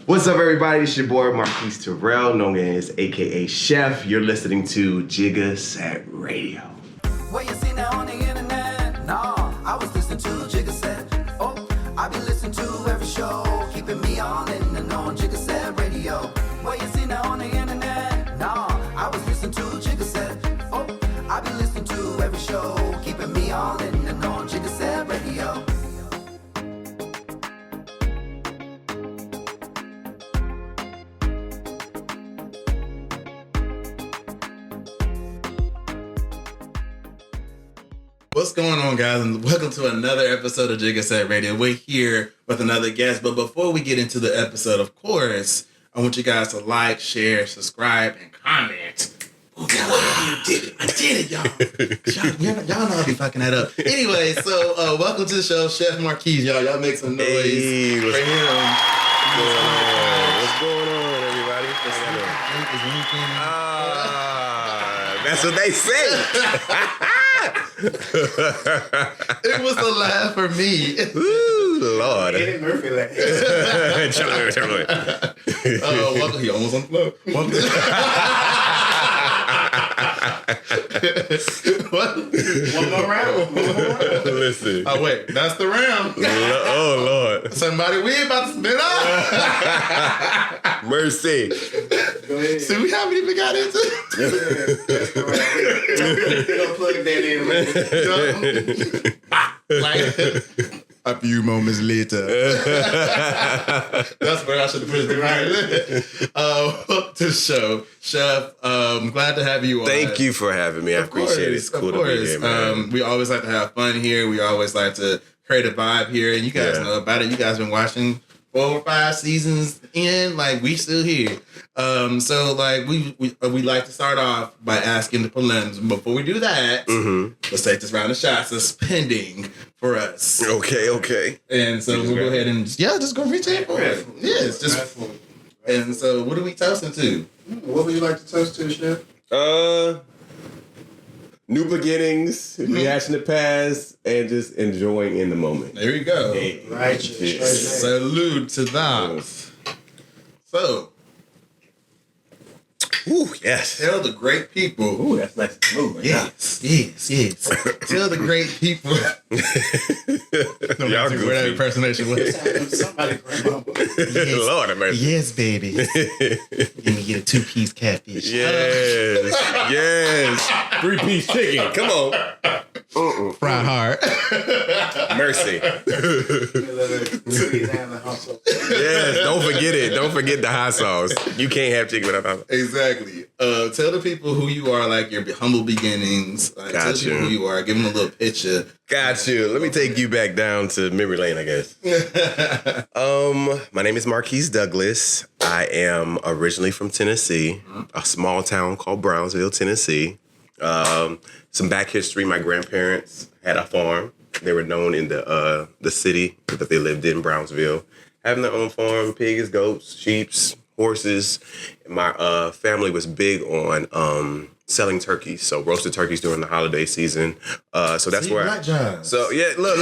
What's up, everybody? It's your boy Marquise Terrell, known as AKA Chef. You're listening to Jigga Set Radio. What you see now on the internet? No, I was listening to Jigga Set. Oh, I be listening to every show, keeping me all in the know on Jigga Set Radio. What you see now on the internet? No, I was listening to Jigga Set. Oh, I be listening to every show, keeping me all in the know on Jigga Set Radio. What's going on, guys, and welcome to another episode of Jigga Set Radio. We're here with another guest, but before we get into the episode, of course, I want you guys to like, share, subscribe, and comment. Oh, God, I did it. I did it, y'all. Y'all know I be fucking that up. Anyway, so welcome to the show, Chef Marquise, y'all. Y'all make some noise. Hey, for him. What's going on, everybody? That's what they say. It was a laugh for me. Ooh, Lord. Eddie Murphy laugh. Welcome. He almost on the floor. What? One more round. Listen. Oh, wait. That's the round. Oh, Lord. Somebody, we about to spin up. Mercy. Go ahead. See, we haven't even got into it. We're gonna plug that in. Like, a few moments later. That's where I should have put it right. To the show. Chef, glad to have you on. Thank you for having me. I appreciate it. It's cool to be here, man. We always like to have fun here. We always like to create a vibe here. And you guys know about it. You guys been watching 4 or 5 seasons in. Like, we still here. So, like, we like to start off by asking the prelims. Before we do that, let's take this round of shots of spending for us. Okay. And so we'll go ahead and just go reach in for it. Yes, just. And so, what are we toasting to? What would you like to toast to, Chef? New beginnings, rehashing the past, and just enjoying in the moment. There you go. Righteous. Salute to that. So, Ooh, yes. tell the great people. Ooh, that's nice and smooth. Right Yes. Tell the great people. Y'all Where that impersonation was. Somebody grandma. Lord have mercy. Yes, baby. Let me get a 2-piece catfish. Yes. 3-piece chicken. Come on. Fry hard. Mercy. Yes. Don't forget it. Don't forget the hot sauce. You can't have chicken without hot sauce. Exactly. Tell the people who you are, like your humble beginnings. Like, tell the people who you are. Give them a little picture. Got you. Let me take you back down to memory lane, I guess. My name is Marquise Douglas. I am originally from Tennessee, a small town called Brownsville, Tennessee. Some back history. My grandparents had a farm. They were known in the city that they lived in, Brownsville, having their own farm: pigs, goats, sheep, horses. My family was big on selling turkeys, so roasted turkeys during the holiday season. So that's where. So yeah, look,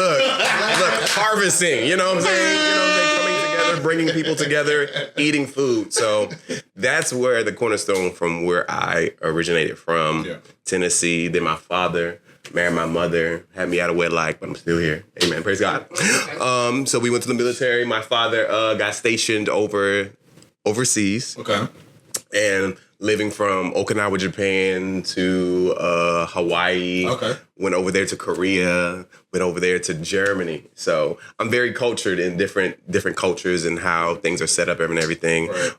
harvesting. You know what I'm saying? Coming together, bringing people together, eating food. So that's where the cornerstone from where I originated from, Tennessee. Then my father married my mother, had me out of wedlock, but I'm still here. Amen. Praise God. So we went to the military. My father got stationed overseas. Okay. And living from Okinawa, Japan to Hawaii. Okay. Went over there to Korea. Went over there to Germany. So I'm very cultured in different cultures and how things are set up and everything. Right.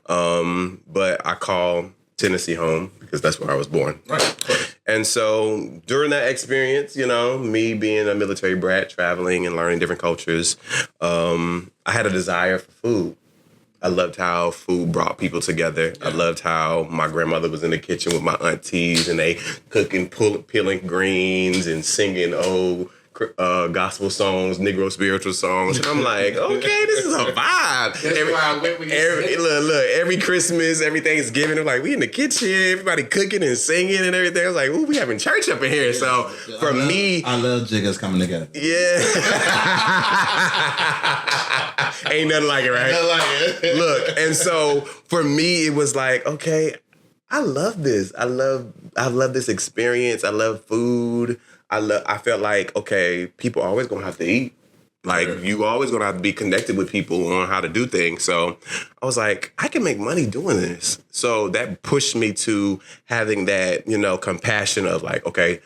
But I call Tennessee home because that's where I was born. Right. And so during that experience, me being a military brat, traveling and learning different cultures, I had a desire for food. I loved how food brought people together. Yeah. I loved how my grandmother was in the kitchen with my aunties and they cooking, peeling greens and singing gospel songs, Negro spiritual songs. And I'm like, okay, this is a vibe. Every Christmas, every Thanksgiving, I'm like, we in the kitchen, everybody cooking and singing and everything. I was like, ooh, we having church up in here. So for me, I love Jiggas coming together. Yeah. Ain't nothing like it, right? Nothing like it. Look, and so for me, it was like, okay, I love this. I love this experience. I love food. I felt like, okay, people are always gonna have to eat. Like, you always gonna have to be connected with people on how to do things. So I was like, I can make money doing this. So that pushed me to having that, compassion of like, okay,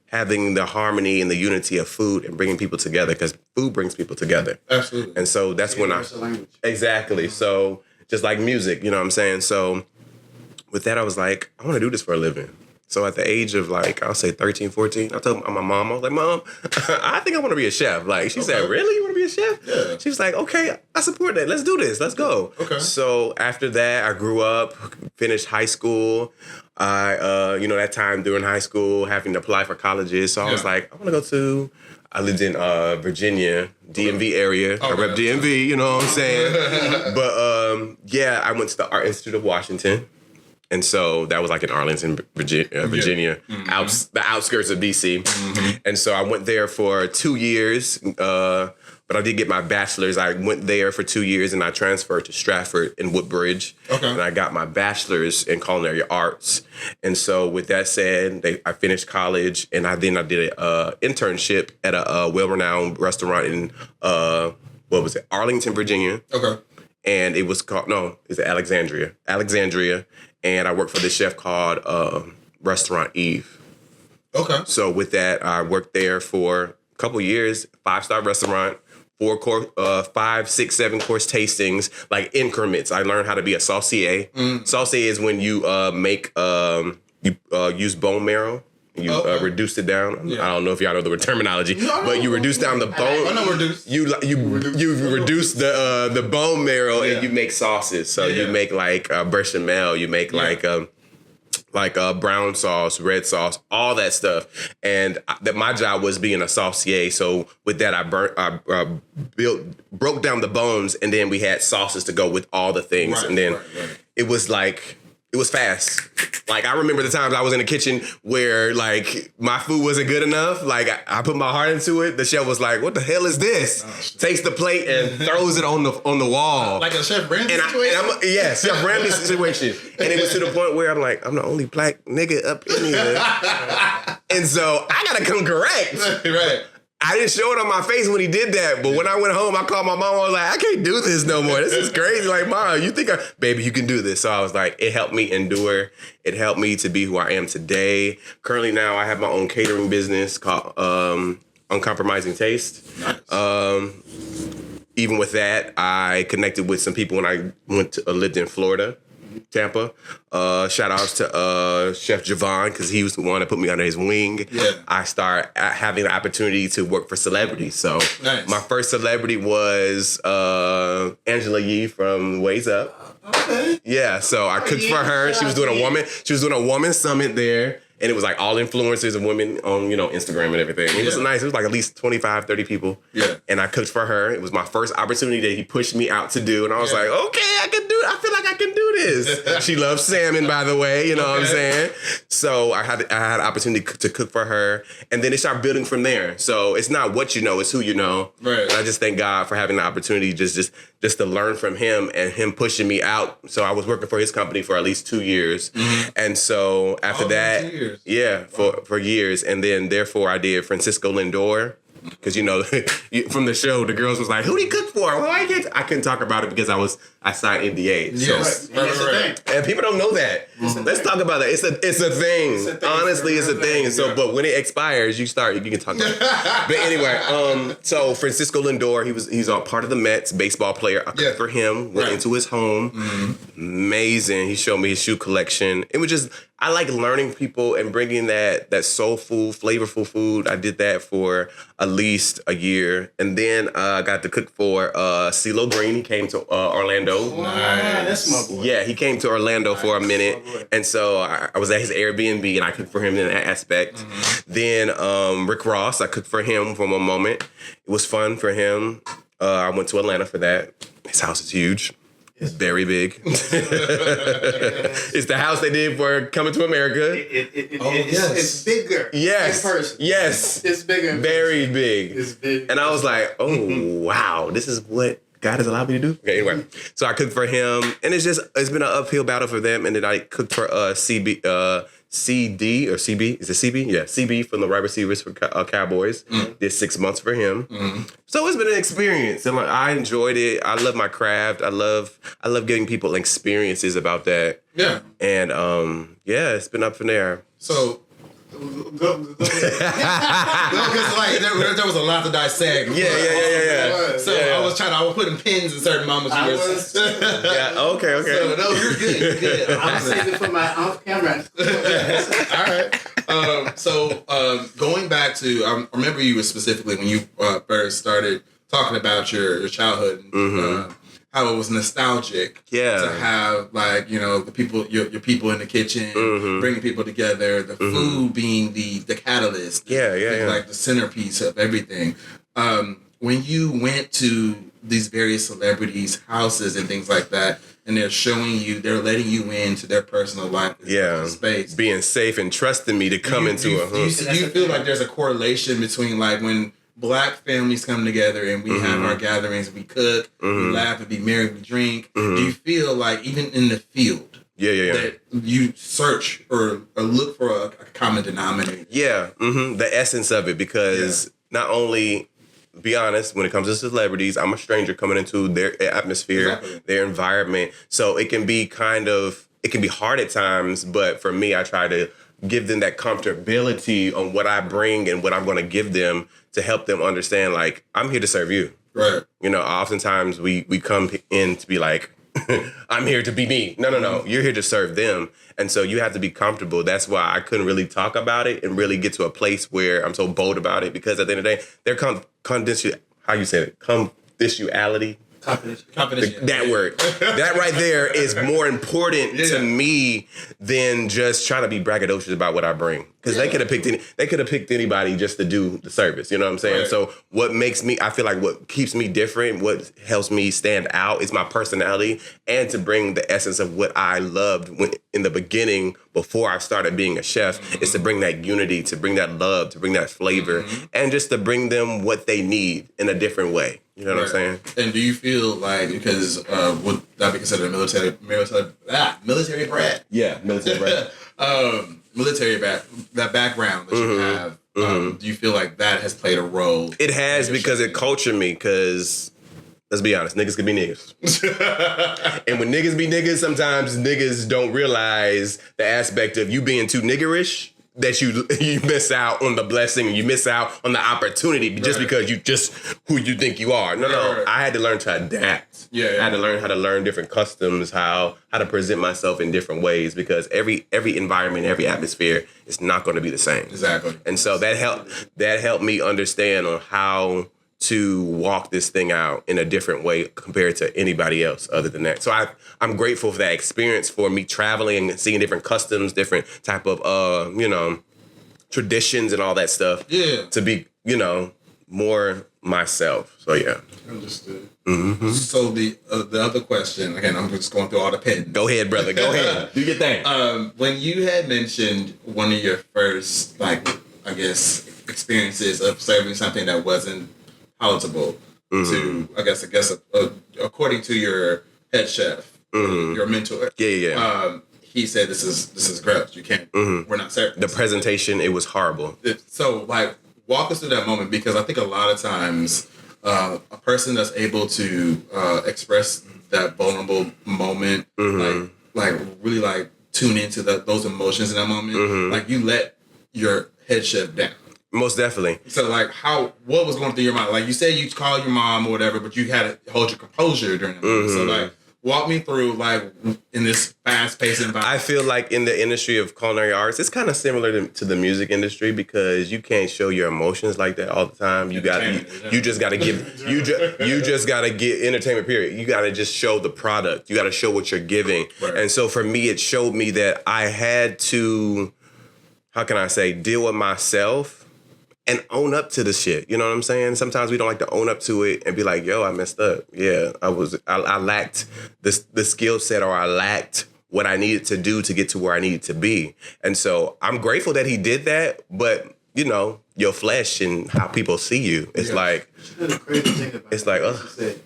having the harmony and the unity of food and bringing people together, because food brings people together. Absolutely. And so that's when exactly. So just like music, you know what I'm saying? So with that, I was like, I want to do this for a living. So at the age of like, I'll say 13, 14, I told my mom, I was like, Mom, I think I want to be a chef. Like, she said, really? You want to be a chef? Yeah. She was like, okay, I support that. Let's do this. Let's go. Okay. So after that, I grew up, finished high school. That time during high school, having to apply for colleges. So I was like, I lived in Virginia, DMV area. I rep DMV, you know what I'm saying? But I went to the Art Institute of Washington. And so that was like in Arlington, Virginia, the outskirts of DC. Mm-hmm. And so I went there for 2 years, but I did get my bachelor's. I went there for 2 years and I transferred to Stratford in Woodbridge. Okay. And I got my bachelor's in culinary arts. And so with that said, I finished college and I did an internship at a well-renowned restaurant in, Arlington, Virginia. Okay. And it was called, Alexandria. And I worked for this chef called Restaurant Eve. Okay. So with that, I worked there for a couple years, 5-star restaurant, 5, 6, 7 course tastings, like increments. I learned how to be a saucier. Saucier is when you use bone marrow. You reduced it down. Yeah. I don't know if y'all know the terminology, but you reduce down the bone. I know reduce. You reduce the bone marrow and you make sauces. So you make like bechamel. You make like brown sauce, red sauce, all that stuff. And my job was being a saucier. So with that, I broke down the bones, and then we had sauces to go with all the things. Right, and then it was like. It was fast. Like, I remember the times I was in the kitchen where, like, my food wasn't good enough. Like, I put my heart into it. The chef was like, what the hell is this? Takes the plate and throws it on the wall. Like a Chef Brandy situation? Chef Brandy situation. And it was to the point where I'm like, I'm the only black nigga up in here. And so I got to come correct. Right. I didn't show it on my face when he did that, but when I went home, I called my mom. I was like, I can't do this no more. This is crazy. Like, Mom, you think baby, you can do this. So I was like, it helped me endure. It helped me to be who I am today. Currently now, I have my own catering business called Uncompromising Taste. Nice. Even with that, I connected with some people when I lived in Florida. Tampa. Shout outs to Chef Javon, because he was the one that put me under his wing. Yeah. I started having the opportunity to work for celebrities. So my first celebrity was Angela Yee from Ways Up. Okay. Yeah, so I cooked for her. She was doing a woman summit there. And it was like all influencers of women on, Instagram and everything. It was nice. It was like at least 25, 30 people. Yeah. And I cooked for her. It was my first opportunity that he pushed me out to do. And I was like, okay, I can do it. I feel like I can do this. She loves salmon, by the way. You know what I'm saying? So I had an opportunity to cook for her. And then it started building from there. So it's not what you know, it's who you know. Right. And I just thank God for having the opportunity just to learn from him and him pushing me out. So I was working for his company for at least 2 years. Mm-hmm. And so after that, 2 years. Yeah, for years. And then therefore I did Francisco Lindor. Because, from the show, the girls was like, who did he cook for? Well, I couldn't talk about it because I signed NDA. Yes. So, right. And people don't know that. Mm-hmm. Let's talk about that. It's a thing. Honestly, it's a thing. So, yeah. But when it expires, you can talk about it. But anyway, so Francisco Lindor, he's a part of the Mets, baseball player. I cooked for him, went into his home. Mm-hmm. Amazing. He showed me his shoe collection. It was just, I like learning people and bringing that soulful, flavorful food. I did that for at least a year. And then I got to cook for CeeLo Green. He came to Orlando. Nice. That's my boy. Yeah, he came to Orlando for a minute. And so I was at his Airbnb and I cooked for him in that aspect. Mm-hmm. Then Rick Ross, I cooked for him for one moment. It was fun for him. I went to Atlanta for that. His house is huge. It's very big. It's the house they did for Coming to America. It's bigger. Yes. In person. Yes. It's bigger. Very big. It's big. And I was like, oh, wow, this is what God has allowed me to do. Okay, anyway. So I cooked for him, and it's been an uphill battle for them. And then I cooked for CD or CB. Is it CB? Yeah, CB from the wide receivers for Cowboys. Did 6 months for him. So it's been an experience, and like I enjoyed it. I love my craft. I love giving people experiences about that. Yeah. And it's been up from there. So. Because like there was a lot to dissect. Yeah. So I was putting pins in certain moments. Yeah. Okay. So, no, you're good. I'm saving for my off camera. All right. So going back to, I remember you specifically when you first started talking about your childhood. How it was nostalgic to have, like, you know, the people, your people in the kitchen, bringing people together, the food being the catalyst, like the centerpiece of everything. When you went to these various celebrities' houses and things like that, and they're letting you into their personal life, space, being safe and trusting me to come into a home. Do you feel like there's a correlation between like when Black families come together and we have our gatherings, we cook, we laugh, and be merry, we drink. Do you feel like even in the field, that you search or look for a common denominator? Yeah, the essence of it, because not only, be honest, when it comes to celebrities, I'm a stranger coming into their atmosphere, their environment. So it can be hard at times, but for me, I try to give them that comfortability on what I bring and what I'm going to give them to help them understand, like, I'm here to serve you. Right. You know, oftentimes we come in to be like, I'm here to be me. No. You're here to serve them. And so you have to be comfortable. That's why I couldn't really talk about it and really get to a place where I'm so bold about it, because at the end of the day, their confidentiality. Confidentiality. That word. That right there is more important to me than just trying to be braggadocious about what I bring. Because they could have picked anybody just to do the service. You know what I'm saying? Right. So I feel like what keeps me different, what helps me stand out is my personality, and to bring the essence of what I loved in the beginning before I started being a chef, is to bring that unity, to bring that love, to bring that flavor, and just to bring them what they need in a different way. You know what I'm saying? And do you feel like, because would that be considered a military brat? Yeah, military brat. That background that you have, do you feel like that has played a role? It has, because it cultured me, because let's be honest, niggas can be niggas. And when niggas be niggas, sometimes niggas don't realize the aspect of you being too niggerish, that you miss out on the blessing, and you miss out on the opportunity just because you just who you think you are. No. I had to learn to adapt. I had to learn how to learn different customs, how to present myself in different ways, because every environment, every atmosphere is not going to be the same. Exactly. And so that helped me understand on how to walk this thing out in a different way compared to anybody else other than that. So I'm grateful for that experience, for me traveling and seeing different customs, different type of, traditions and all that stuff. Yeah. To be, more myself. So, yeah. Understood. So the other question, again, I'm just going through all the pins. Go ahead, brother. Go ahead. Do your thing. When you had mentioned one of your first, experiences of serving something that wasn't palatable to, according to your head chef, your mentor. He said, "This is gross. You can't. We're not serving." The presentation, it was horrible. So, walk us through that moment, because I think a lot of times, a person that's able to express that vulnerable moment, really tune into those emotions in that moment, you let your head chef down. Most definitely. So, what was going through your mind? Like, you said you called your mom or whatever, but you had to hold your composure during the moment. So, walk me through, in this fast-paced environment. I feel like in the industry of culinary arts, it's kind of similar to the music industry, because you can't show your emotions like that all the time. You just got to give, you just got to get entertainment, period. You got to just show the product. You got to show what you're giving. Right. And so for me, it showed me that I had to, deal with myself and own up to the shit. You know what I'm saying? Sometimes we don't like to own up to it and be like, yo, I messed up. Yeah, I lacked the skill set, or I lacked what I needed to do to get to where I needed to be. And so I'm grateful that he did that. But, your flesh and how people see you, it's like, the crazy thing about it's like, said,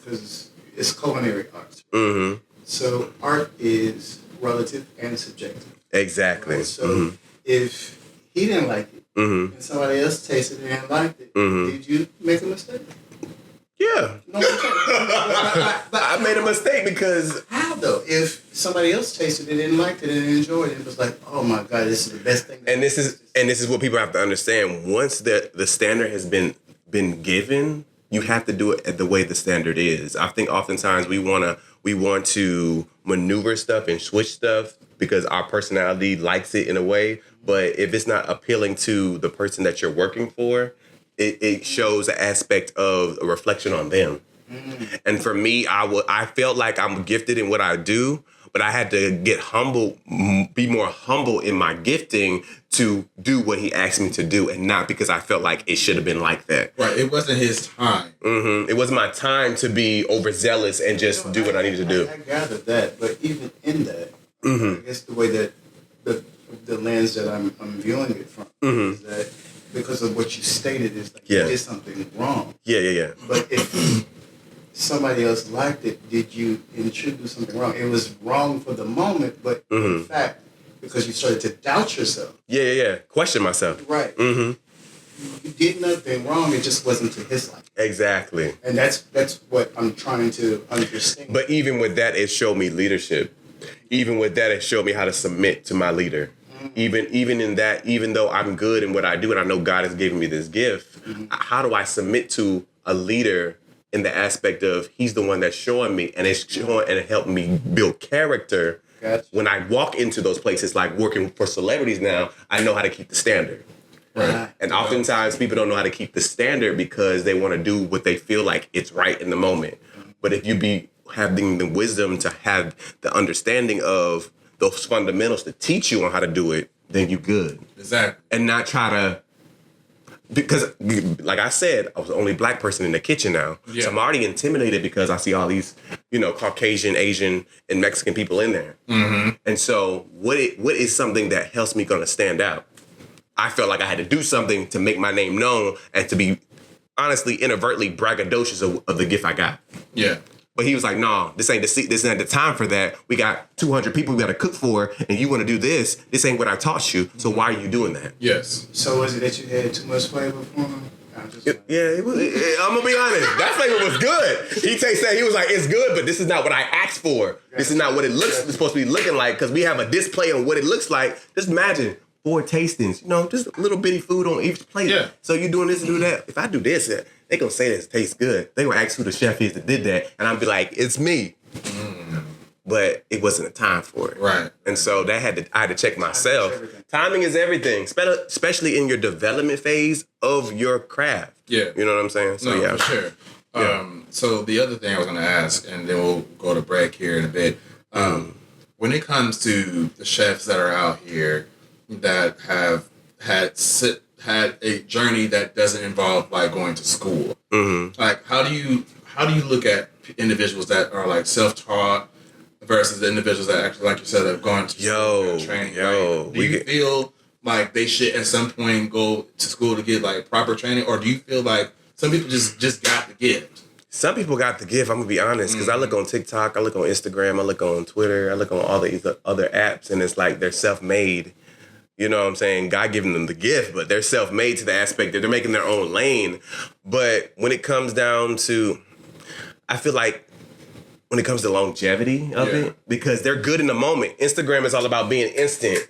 because it's culinary arts. Mm-hmm. So art is relative and subjective. Exactly. Right? So if he didn't like it and somebody else tasted it and liked it, did you make a mistake? Yeah. No mistake. I made a mistake because How though? If somebody else tasted it and liked it and enjoyed it, it was like, oh my God, this is the best thing. and this is what people have to understand. Once the standard has been given, you have to do it the way the standard is. I think oftentimes we want to maneuver stuff and switch stuff because our personality likes it in a way. But if it's not appealing to the person that you're working for, it shows an aspect of a reflection on them. And for me, I felt like I'm gifted in what I do, but I had to get humble, be more humble in my gifting to do what he asked me to do, and not because I felt like it should have been like that. Right. It wasn't his time. It wasn't my time to be overzealous and just do what I needed to do. I gathered that, but even in that, I guess the way that the lens that I'm viewing it from is that because of what you stated is like you did something wrong. Yeah. But if somebody else liked it, did you introduce something wrong? It was wrong for the moment, but in fact, because you started to doubt yourself. Yeah. Question myself. Right. You did nothing wrong. It just wasn't to his liking. Exactly. And that's what I'm trying to understand. But even with that, it showed me leadership. Even with that, it showed me how to submit to my leader. Even in that, even though I'm good in what I do and I know God has given me this gift, how do I submit to a leader in the aspect of he's the one that's showing me and it's showing and helping me build character. Gotcha. When I walk into those places, like working for celebrities now, I know how to keep the standard. Right. And oftentimes people don't know how to keep the standard because they want to do what they feel like it's right in the moment. But if you be having the wisdom to have the understanding of those fundamentals to teach you on how to do it, then you good. Exactly. And not try to, because like I said, I was the only black person in the kitchen now. Yeah. So I'm already intimidated because I see all these, Caucasian, Asian, and Mexican people in there. And so what is something that helps me gonna stand out? I felt like I had to do something to make my name known and to be honestly inadvertently braggadocious of the gift I got. Yeah. But he was like, "No, this ain't the time for that. We got 200 people we got to cook for, and you want to do this. This ain't what I taught you. So why are you doing that?" Yes. So was it that you had too much flavor for him? I'm gonna be honest. That flavor was good. He tasted that. He was like, "It's good, but this is not what I asked for. This is not what it's supposed to be looking like." Because we have a display on what it looks like. Just imagine 4 tastings. Just a little bitty food on each plate. Yeah. So you doing this and do that. If I do this, they gonna say this tastes good. They gonna ask who the chef is that did that, and I'll be like, "It's me." But it wasn't a time for it. Right. And so I had to check myself. Timing is everything, especially in your development phase of your craft. Yeah. You know what I'm saying? So No, for sure. Yeah. So the other thing I was going to ask, and then we'll go to break here in a bit. When it comes to the chefs that are out here that have had a journey that doesn't involve like going to school, like how do you look at individuals that are like self-taught versus the individuals that actually, like you said, have gone to school and training? Right? Do you feel like they should at some point go to school to get like proper training, or do you feel like some people just got the gift? Some people got the gift, I'm going to be honest, because I look on TikTok, I look on Instagram, I look on Twitter, I look on all these other apps, and it's like they're self-made. You know what I'm saying? God giving them the gift, but they're self-made to the aspect that they're making their own lane. But when it comes down to, I feel like when it comes to longevity of it, because they're good in the moment. Instagram is all about being instant.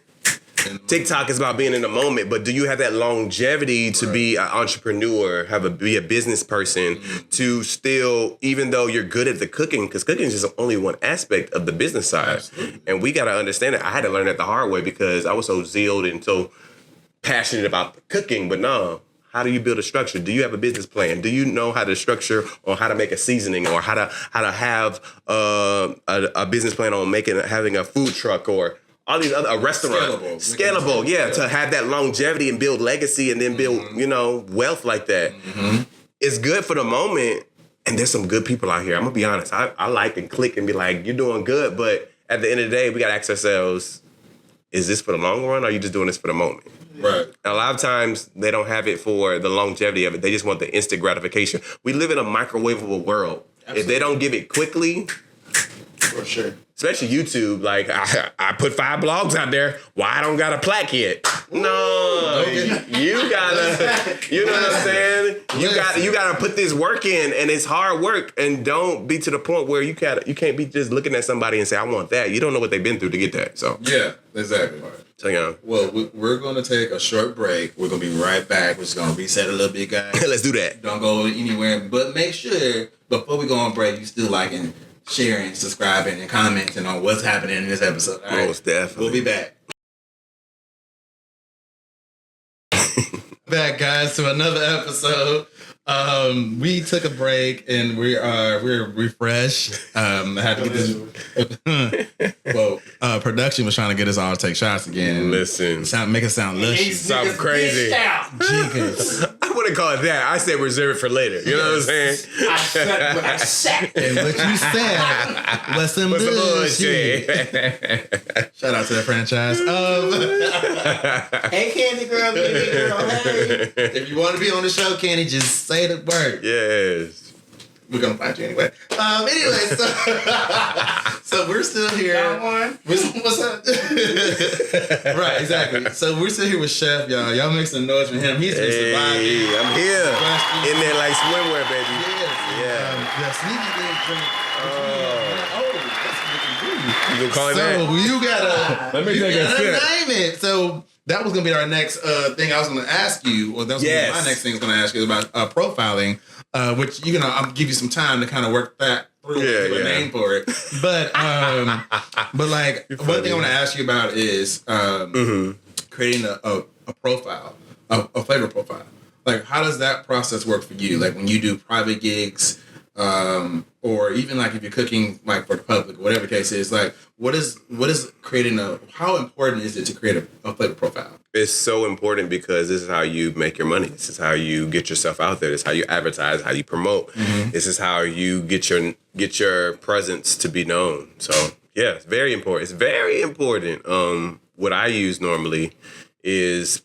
TikTok is about being in the moment, but do you have that longevity to be an entrepreneur, be a business person, to still, even though you're good at the cooking, because cooking is just only one aspect of the business side. Absolutely. And we got to understand it. I had to learn that the hard way because I was so zealed and so passionate about the cooking, but no. How do you build a structure? Do you have a business plan? Do you know how to structure or how to make a seasoning or how to have a business plan on having a food truck or all these other, a restaurant. Scalable, yeah, to have that longevity and build legacy and then build, wealth like that. It's good for the moment, and there's some good people out here. I'm going to be honest. I like and click and be like, you're doing good, but at the end of the day, we got to ask ourselves, is this for the long run or are you just doing this for the moment? Right. And a lot of times, they don't have it for the longevity of it. They just want the instant gratification. We live in a microwavable world. If they don't give it quickly, For sure. especially YouTube, like I put 5 blogs out there. Why I don't got a plaque yet? No, you gotta. You know what I'm saying? You gotta put this work in, and it's hard work. And don't be to the point where you can't be just looking at somebody and say, I want that. You don't know what they've been through to get that. So yeah, exactly. So yeah. Well, we're going to take a short break. We're going to be right back. We're just going to reset a little bit, guys. Let's do that. Don't go anywhere, but make sure before we go on break, you still liking, sharing, subscribing, and commenting on what's happening in this episode. All right? Most definitely. We'll be back. Back, guys, to another episode. We took a break and we're refreshed. Had to get this. Well, production was trying to get us all to take shots again. Listen, make it sound lushy. sound crazy. Jiggas. I wouldn't call it that. I said reserve it for later. You know what I'm saying? I said what I said. And what you said was some What's the bullshit. bullshit? Shout out to that franchise. Hey, Candy Girl, hey. If you want to be on the show, Candy, just say the word. Yes. We're gonna find you anyway. Anyway, so we're still here. Got one? What's up? Right, exactly. So we're still here with Chef, y'all. Y'all make some noise for him. He's been surviving. Hey, I'm here. Questions. In there like swimwear, baby. Yes. The sneaky thing drink. You gonna call it So that? you gotta Let me take a sip. name it. So that was gonna be our next thing I was gonna ask you. Well, that was gonna be my next thing I was gonna ask you about profiling, which I'll give you some time to kind of work that through and do a name for it. But like one thing I want to ask you about is creating a profile, a flavor profile. Like, how does that process work for you? Like when you do private gigs, or even like if you're cooking like for the public, whatever the case is, like what is creating how important is it to create a flavor profile? It's so important because this is how you make your money. This is how you get yourself out there. This is how you advertise, how you promote. This is how you get your presence to be known. So yeah, it's very important. It's very important. What I use normally is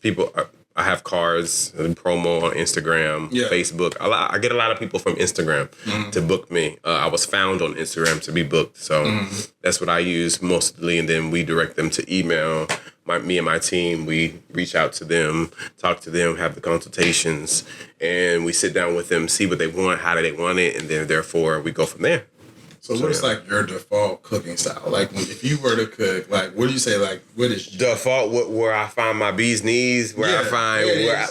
I have cards and promo on Instagram, Facebook. I get a lot of people from Instagram to book me. I was found on Instagram to be booked. So that's what I use mostly. And then we direct them to email. Me and my team, we reach out to them, talk to them, have the consultations, and we sit down with them, see what they want, how do they want it, and then therefore we go from there. So what is like your default cooking style? Like if you were to cook, like what do you say? Like what is default? Where I find my bee's knees, where I find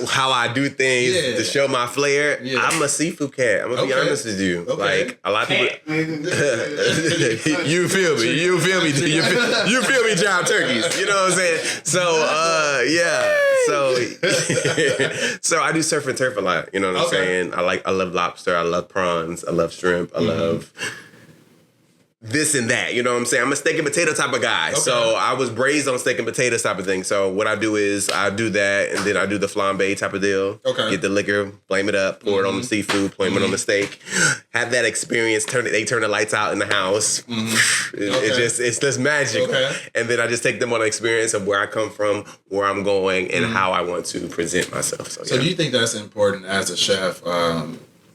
how I do things to show my flair. Yeah. I'm a seafood cat. I'm gonna be honest with you. Okay. Like a lot of people. You feel me? You feel me? You feel me? Giant turkeys. You know what I'm saying? So yeah. So I do surf and turf a lot. You know what I'm saying? I love lobster. I love prawns. I love shrimp. I love this and that, you know what I'm saying? I'm a steak and potato type of guy. So I was raised on steak and potatoes type of thing. So what I do is I do that, and then I do the flambe type of deal. Okay. Get the liquor, flame it up, pour it on the seafood, flame it on the steak. Have that experience. They turn the lights out in the house. It's just magic. And then I just take them on an experience of where I come from, where I'm going, and how I want to present myself. So do you think that's important as a chef?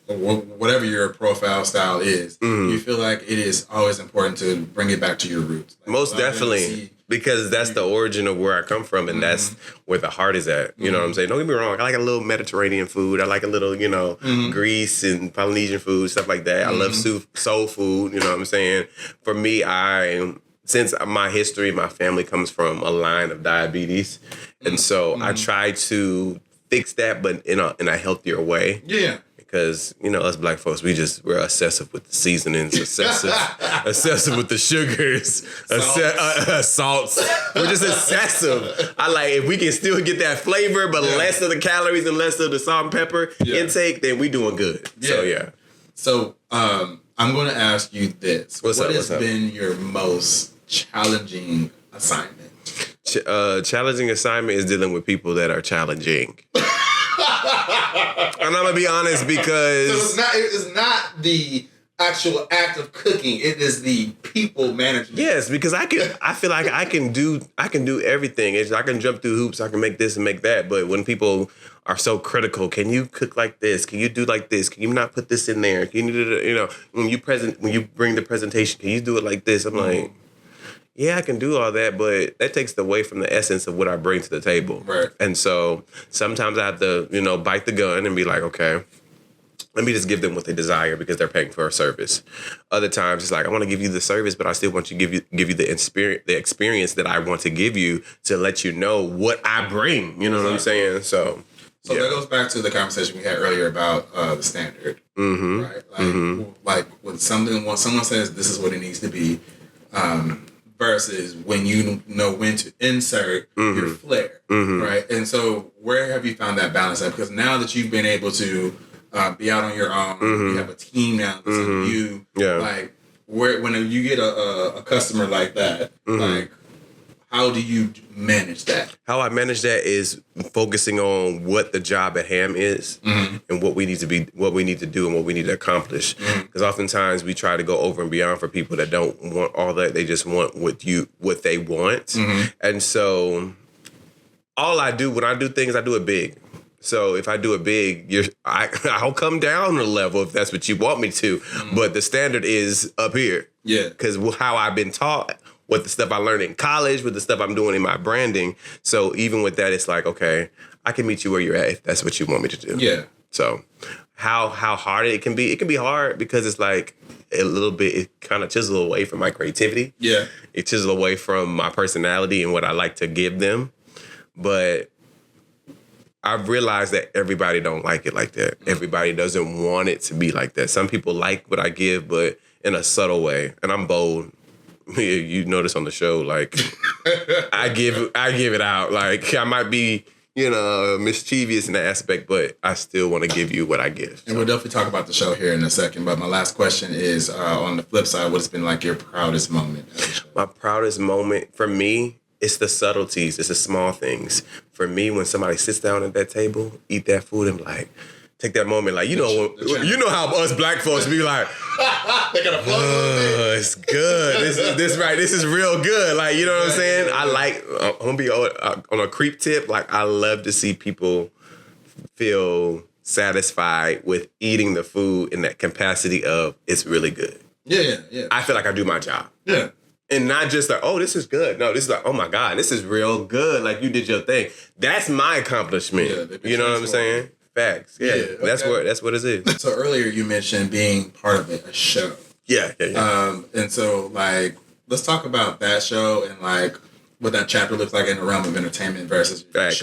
Whatever your profile style is, you feel like it is always important to bring it back to your roots. Like, most definitely, because that's the origin of where I come from, and that's where the heart is at. You know what I'm saying? Don't get me wrong. I like a little Mediterranean food. I like a little, Greece and Polynesian food, stuff like that. I love soul food. You know what I'm saying? For me, since my history, my family comes from a line of diabetes, and so I try to fix that, but in a healthier way. Yeah. Because, us black folks, we're obsessive with the seasonings, obsessive with the sugars, salts. We're just excessive. If we can still get that flavor, but less of the calories and less of the salt and pepper intake, then we doing good. Yeah. So, I'm going to ask you this. What has been your most challenging assignment? Challenging assignment is dealing with people that are challenging. And I'm gonna be honest because so it's not the actual act of cooking. It is the people management. Yes, because I feel like I can do everything. I can jump through hoops. I can make this and make that. But when people are so critical, can you cook like this? Can you do like this? Can you not put this in there? Can you when you bring the presentation, can you do it like this? I'm like, yeah, I can do all that, but that takes away from the essence of what I bring to the table. Right. And so sometimes I have to, bite the gun and be like, okay, let me just give them what they desire because they're paying for a service. Other times it's like, I want to give you the service, but I still want to give you the experience that I want to give you to let you know what I bring. You know what I'm saying? So that goes back to the conversation we had earlier about the standard, right? Like when someone says this is what it needs to be, versus when you know when to insert your flair, right? And so where have you found that balance at? Because now that you've been able to be out on your own, you have a team now that's under you. Yeah. Like when you get a customer like that, like how do you manage that? How I manage that is focusing on what the job at hand is and what we need to do and what we need to accomplish. Because oftentimes we try to go over and beyond for people that don't want all that. They just want what they want. And so all I do when I do things, I do it big. So if I do it big, I'll come down a level if that's what you want me to. But the standard is up here. Yeah. Because how I've been taught, with the stuff I learned in college, with the stuff I'm doing in my branding. So even with that, it's like, okay, I can meet you where you're at if that's what you want me to do. Yeah. So how hard it can be hard because it's like a little bit, it kind of chisels away from my creativity. Yeah. It chisels away from my personality and what I like to give them. But I've realized that everybody don't like it like that. Everybody doesn't want it to be like that. Some people like what I give, but in a subtle way. And I'm bold. You notice on the show, like I give it out. Like I might be, mischievous in that aspect, but I still want to give you what I give. And we'll definitely talk about the show here in a second. But my last question is, on the flip side, what's been like your proudest moment? My proudest moment for me, it's the subtleties. It's the small things. For me, when somebody sits down at that table, eat that food, and like, take that moment, like, you know how us black folks be like, they got a it's good. This is real good. Like, you know what I'm saying? I'm gonna be on a creep tip. Like, I love to see people feel satisfied with eating the food in that capacity of it's really good. Yeah. I feel like I do my job. Yeah. And not just like, oh, this is good. No, this is like, oh my God, this is real good. Like, you did your thing. That's my accomplishment. Yeah, you know what I'm saying? Facts. Yeah. Okay. That's what it is. So earlier you mentioned being part of a show. Yeah. And so like, let's talk about that show and like what that chapter looks like in the realm of entertainment versus facts.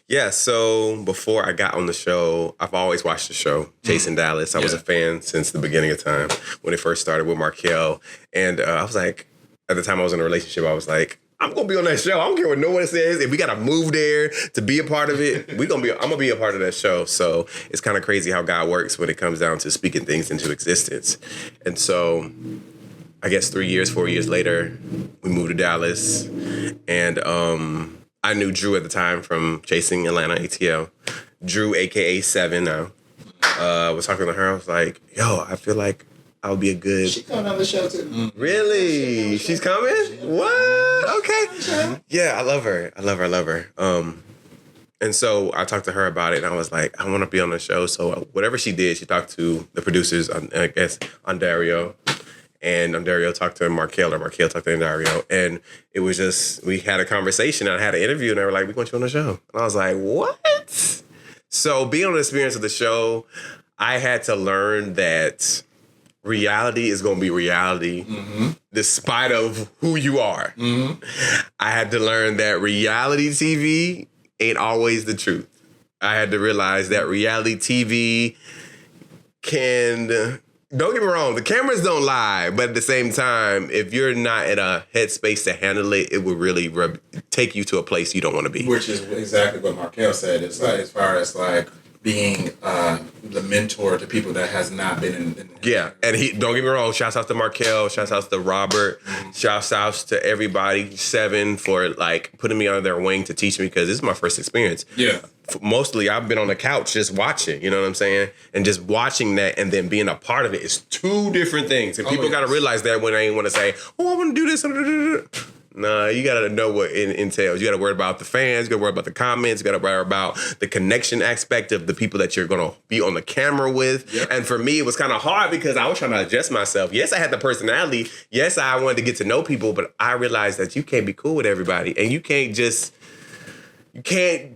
Yeah, so before I got on the show, I've always watched the show, Chasing Dallas. I was a fan since the beginning of time when it first started with Markel. And I was like, at the time I was in a relationship, I was like, I'm gonna be on that show. I don't care what no one says. If we gotta move there to be a part of it, I'm gonna be a part of that show. So it's kind of crazy how God works when it comes down to speaking things into existence. And so I guess 4 years later, we moved to Dallas. And I knew Drew at the time from Chasing Atlanta ATL. Drew, aka Seven now. I was talking to her, I was like, yo, I feel like I'll be a good... She's coming on the show, too. Really? She's coming? What? Okay. Yeah, I love her. And so I talked to her about it, and I was like, I want to be on the show. So whatever she did, she talked to the producers, I guess, Ondario. And Ondario talked to Markel, or Markel talked to Ondario. And it was just, we had a conversation, and I had an interview, and they were like, we want you on the show. And I was like, what? So being on the experience of the show, I had to learn that reality is going to be reality despite of who you are. I had to learn that reality TV ain't always the truth. I had to realize that reality TV can, don't get me wrong, the cameras don't lie, but at the same time, if you're not in a headspace to handle it, it will really take you to a place you don't want to be. Which is exactly what Markel said. It's like, as far as like, being the mentor to people that has not been in Yeah, and don't get me wrong. Shouts out to Markel. Shouts out to Robert. Shouts out to everybody. Seven for like putting me under their wing to teach me because this is my first experience. Yeah. Mostly, I've been on the couch just watching. You know what I'm saying? And just watching that and then being a part of it is two different things. And people got to realize that when they want to say, "Oh, I want to do this." Nah, you gotta know what it entails. You gotta worry about the fans, you gotta worry about the comments, you gotta worry about the connection aspect of the people that you're gonna be on the camera with. Yep. And for me, it was kind of hard because I was trying to adjust myself. Yes, I had the personality. Yes, I wanted to get to know people, but I realized that you can't be cool with everybody. And you can't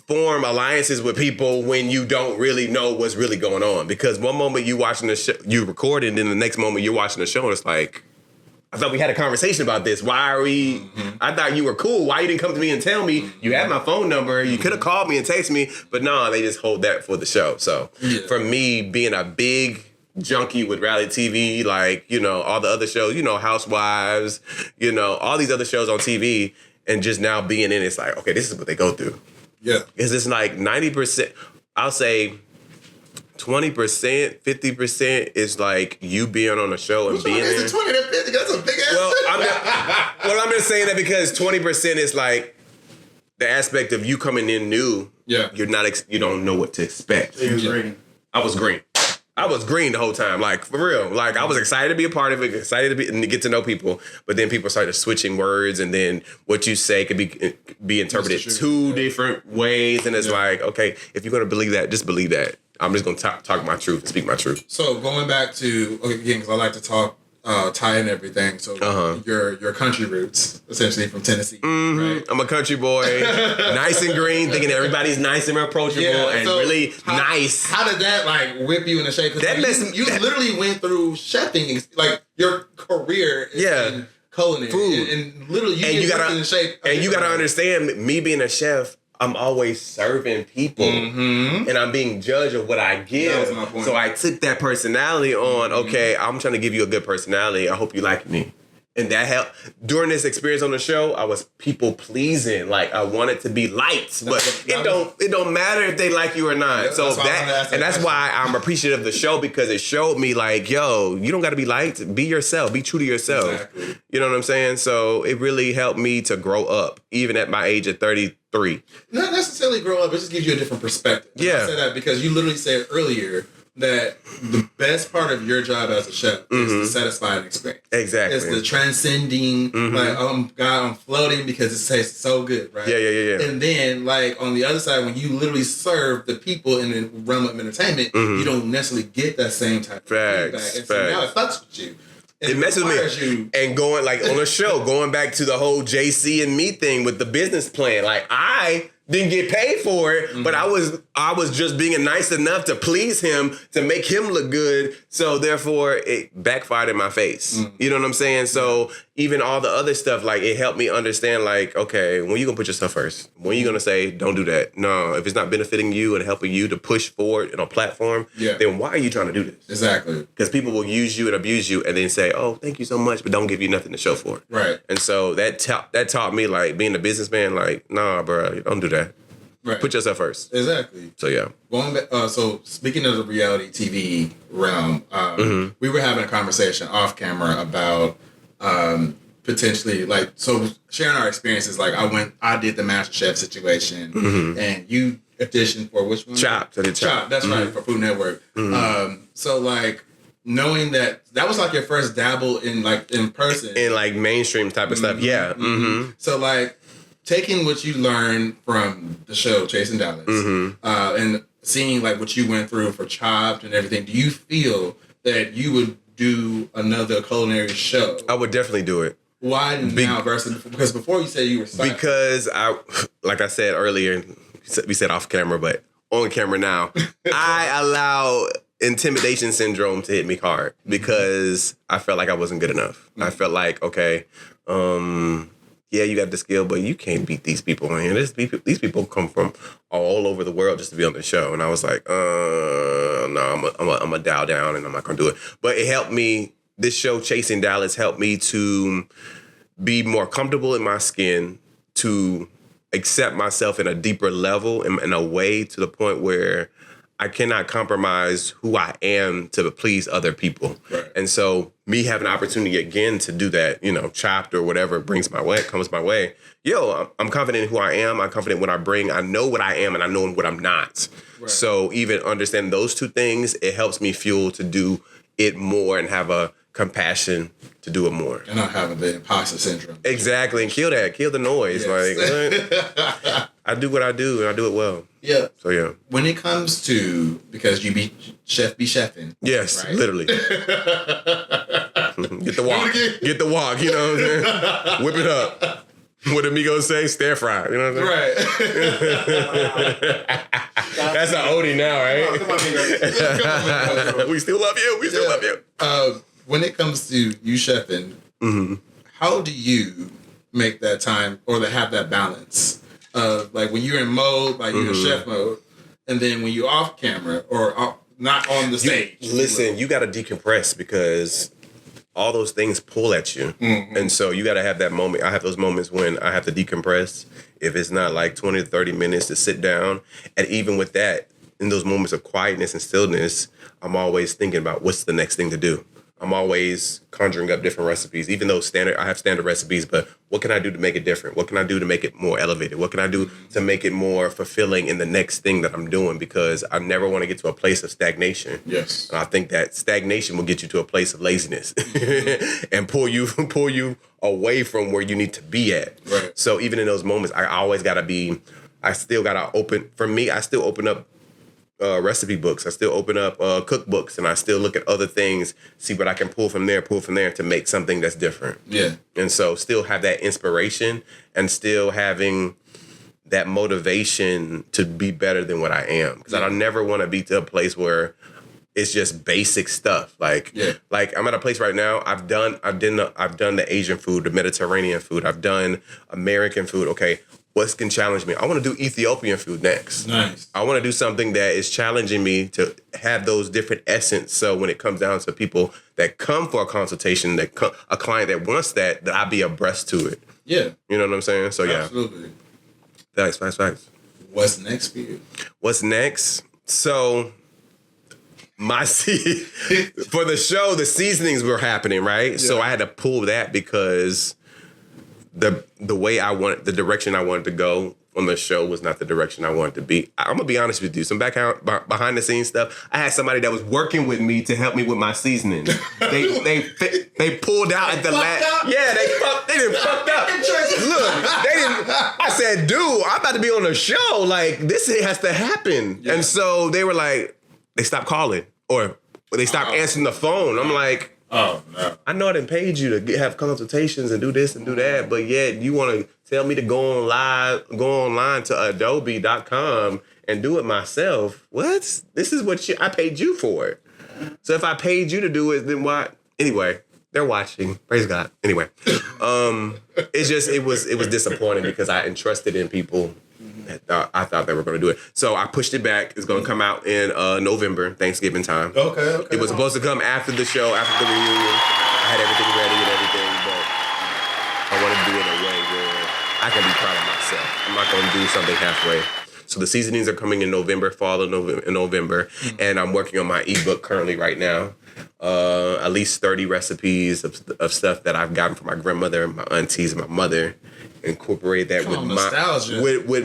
form alliances with people when you don't really know what's really going on. Because one moment you watching the show, you recording, and then the next moment you're watching the show, and it's like, I thought we had a conversation about this. Why are we? I thought you were cool. Why you didn't come to me and tell me? You had my phone number. You could have called me and texted me. But no, they just hold that for the show. So for me, being a big junkie with reality TV, like, you know, all the other shows, you know, Housewives, you know, all these other shows on TV, and just now being in, it's like, okay, this is what they go through. Yeah. Is this like 90%? I'll say 20%, 50% is like you being on a show and being there. 20 to 50? That's a big ass. Well, I'm just saying that because 20% is like the aspect of you coming in new. Yeah, you don't know what to expect. It was green. I was green. I was green the whole time, like for real. Like I was excited to be a part of it, excited to get to know people. But then people started switching words, and then what you say could be interpreted two different ways. And it's like, okay, if you're gonna believe that, just believe that. I'm just gonna talk my truth and speak my truth. So going back to again, because I like to talk tie in everything. So your country roots, essentially from Tennessee, right? I'm a country boy, nice and green, thinking everybody's nice and approachable and really nice. How did that like whip you in the shape? Because you literally went through chefing, like your career is in culinary, food, and literally you gotta in the shape. And you gotta understand, me being a chef, I'm always serving people, and I'm being judged of what I give. So I took that personality on. Okay, I'm trying to give you a good personality. I hope you like me, and that helped. During this experience on the show, I was people pleasing. Like I wanted to be liked, but it don't matter if they like you or not. So that's why I'm appreciative of the show, because it showed me like, yo, you don't got to be liked. Be yourself. Be true to yourself. Exactly. You know what I'm saying? So it really helped me to grow up, even at my age of 33. Not necessarily grow up, it just gives you a different perspective. Yeah. I say that because you literally said earlier that the best part of your job as a chef is the satisfying experience. Exactly. It's the transcending, like, oh God, I'm floating because it tastes so good, right? Yeah. And then, like, on the other side, when you literally serve the people in the realm of entertainment, you don't necessarily get that same type of feedback. And so now it fucks with you. It messes with me. And going, like, on a show, going back to the whole JC and me thing with the business plan. Like, I didn't get paid for it, but I was just being nice enough to please him, to make him look good. So therefore, it backfired in my face. You know what I'm saying? So even all the other stuff, like, it helped me understand, like, okay, when you gonna put yourself first? When you gonna say, don't do that? No, if it's not benefiting you and helping you to push forward in a platform, then why are you trying to do this? Exactly. Because people will use you and abuse you and then say, oh, thank you so much, but don't give you nothing to show for it. Right. And so that taught me, like, being a businessman, like, nah, bro, don't do that. Right. Put yourself first. Exactly. So yeah. Going back, so speaking of the reality TV realm, we were having a conversation off camera about potentially, like, so sharing our experiences. Like, I did the MasterChef situation, and you auditioned for which one? Chopped. I did Chopped. That's right, for Food Network. So like, knowing that was like your first dabble in, like, in person, in like mainstream type of stuff. Yeah. So like, taking what you learned from the show Chasing Dallas, and seeing like what you went through for Chopped and everything, do you feel that you would do another culinary show? I would definitely do it. Why now versus, because before you said you were silent? Because like I said earlier, we said off camera, but on camera now, I allow intimidation syndrome to hit me hard because I felt like I wasn't good enough. I felt like, okay, yeah, you got the skill, but you can't beat these people, man. These people come from all over the world just to be on the show. And I was like, no, I'm a dial down and I'm not going to do it. But it helped me. This show, Chasing Dallas, helped me to be more comfortable in my skin, to accept myself in a deeper level, in a way to the point where I cannot compromise who I am to please other people. Right. And so me having an opportunity again to do that, Chopped or whatever comes my way. I'm confident in who I am. I'm confident in what I bring. I know what I am and I know what I'm not. Right. So even understanding those two things, it helps me fuel to do it more and have a compassion to do it more. And not having the imposter syndrome. Exactly. And kill the noise. Yes. Like, I do what I do and I do it well. Yeah. So yeah. When it comes to, because you be chefing. Yes, right? literally. Get the walk. Get the walk, you know what I'm saying? Whip it up. What amigos say? Stir fry. You know what I'm saying? Right. That's an oldie now, right? Come on, we still love you. We still love you. When it comes to you chefing, how do you make that time or to have that balance of like when you're in mode, like you're in chef mode, and then when you're off camera or not on the stage? Listen, you got to decompress because all those things pull at you. And so you got to have that moment. I have those moments when I have to decompress. If it's not like 20 to 30 minutes to sit down. And even with that, in those moments of quietness and stillness, I'm always thinking about what's the next thing to do. I'm always conjuring up different recipes, even though I have standard recipes, but what can I do to make it different? What can I do to make it more elevated? What can I do to make it more fulfilling in the next thing that I'm doing? Because I never want to get to a place of stagnation. Yes. And I think that stagnation will get you to a place of laziness and pull you away from where you need to be at. Right. So even in those moments, I still open up recipe books. I still open up cookbooks, and I still look at other things, see what I can pull from there to make something that's different. Yeah. And so still have that inspiration and still having that motivation to be better than what I am. Because I don't never want to be to a place where it's just basic stuff. Like I'm at a place right now. I've done the Asian food, the Mediterranean food. I've done American food. Okay. What can challenge me? I want to do Ethiopian food next. Nice. I want to do something that is challenging me to have those different essence. So when it comes down to people that come for a consultation, a client that wants that I be abreast to it. Yeah. You know what I'm saying? So yeah. Absolutely. Facts. What's next for you? What's next? So for the show, the seasonings were happening, right? Yeah. So I had to pull that because the way I wanted, the direction I wanted to go on the show was not the direction I wanted to be. I'm gonna be honest with you. Some behind the scenes stuff. I had somebody that was working with me to help me with my seasoning. They pulled out at the last. Yeah, they didn't fucked up. Look, they didn't. I said, dude, I'm about to be on a show. Like this has to happen. Yeah. And so they were like, they stopped calling or they stopped answering the phone. I'm like. Oh, no. I know I done paid you to have consultations and do this and do that, but yet you want to tell me to go online to adobe.com and do it myself. What? This is what I paid you for it. So if I paid you to do it, then why? Anyway, they're watching. Praise God. Anyway, it was disappointing because I entrusted in people. I thought they were going to do it. So I pushed it back. It's going to come out in November, Thanksgiving time. Okay. It was supposed to come after the show, after the reunion. I had everything ready and everything, but I want to do it in a way where I can be proud of myself. I'm not going to do something halfway. So the seasonings are coming in November, fall in November, and I'm working on my ebook currently right now. At least 30 recipes of stuff that I've gotten from my grandmother, my aunties, and my mother. Incorporate that with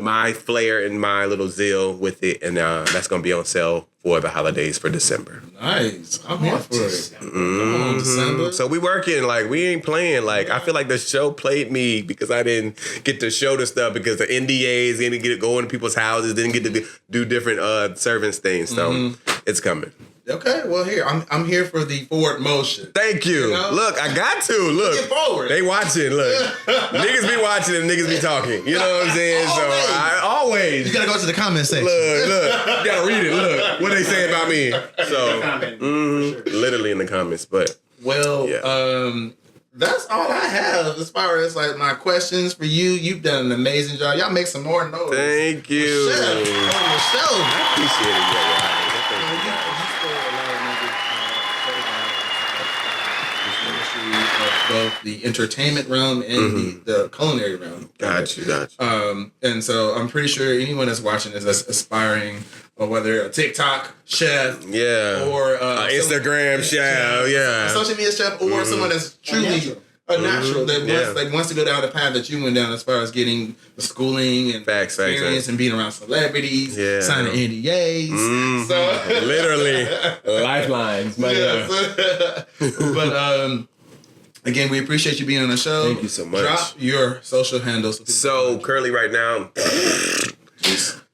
my flair and my little zeal with it, and that's gonna be on sale for the holidays for December. Nice, I'm here for it. Come on, December. So we working like we ain't playing. Like I feel like the show played me because I didn't get to show the stuff because the NDAs, didn't get to go into people's houses, didn't get to do different servants things. So it's coming. Okay, well here I'm here for the forward motion. Thank you. Look, I got to look. Get forward. They watching. Look, niggas be watching and niggas be talking. You know what I'm saying? Always. So I always. You gotta go to the comment section. Look. You gotta read it. Look, what they say about me. So literally in the comments. But that's all I have as far as like my questions for you. You've done an amazing job. Y'all make some more noise. Thank you. Chef on the show. I appreciate it, guys. You stole a lot of niggas. of both the entertainment realm and the culinary realm. Got you. And so I'm pretty sure anyone that's watching this that's aspiring, or whether a TikTok chef, or Instagram chef, a social media chef, or someone that's truly a natural that wants to go down the path that you went down as far as getting the schooling and experience and being around celebrities, signing NDAs. So literally lifelines. But again, we appreciate you being on the show. Thank you so much. Drop your social handles. So currently, right now,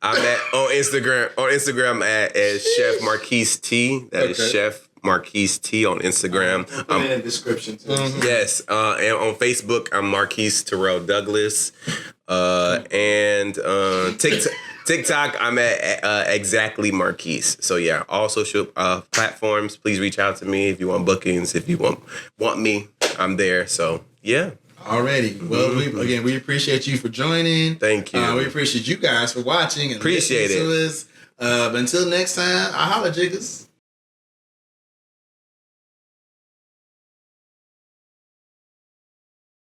I'm on Instagram at Chef Marquise T. That is Chef Marquise T on Instagram. Put it in the description too. Yes, and on Facebook, I'm Marquise Terrell Douglas, and TikTok, I'm at Exactly Marquise. So yeah, all social platforms. Please reach out to me if you want bookings. If you want me, I'm there. So yeah. Already. Well, we appreciate you for joining. Thank you. We appreciate you guys for watching and appreciate listening to us. Until next time, I holla, Jiggas.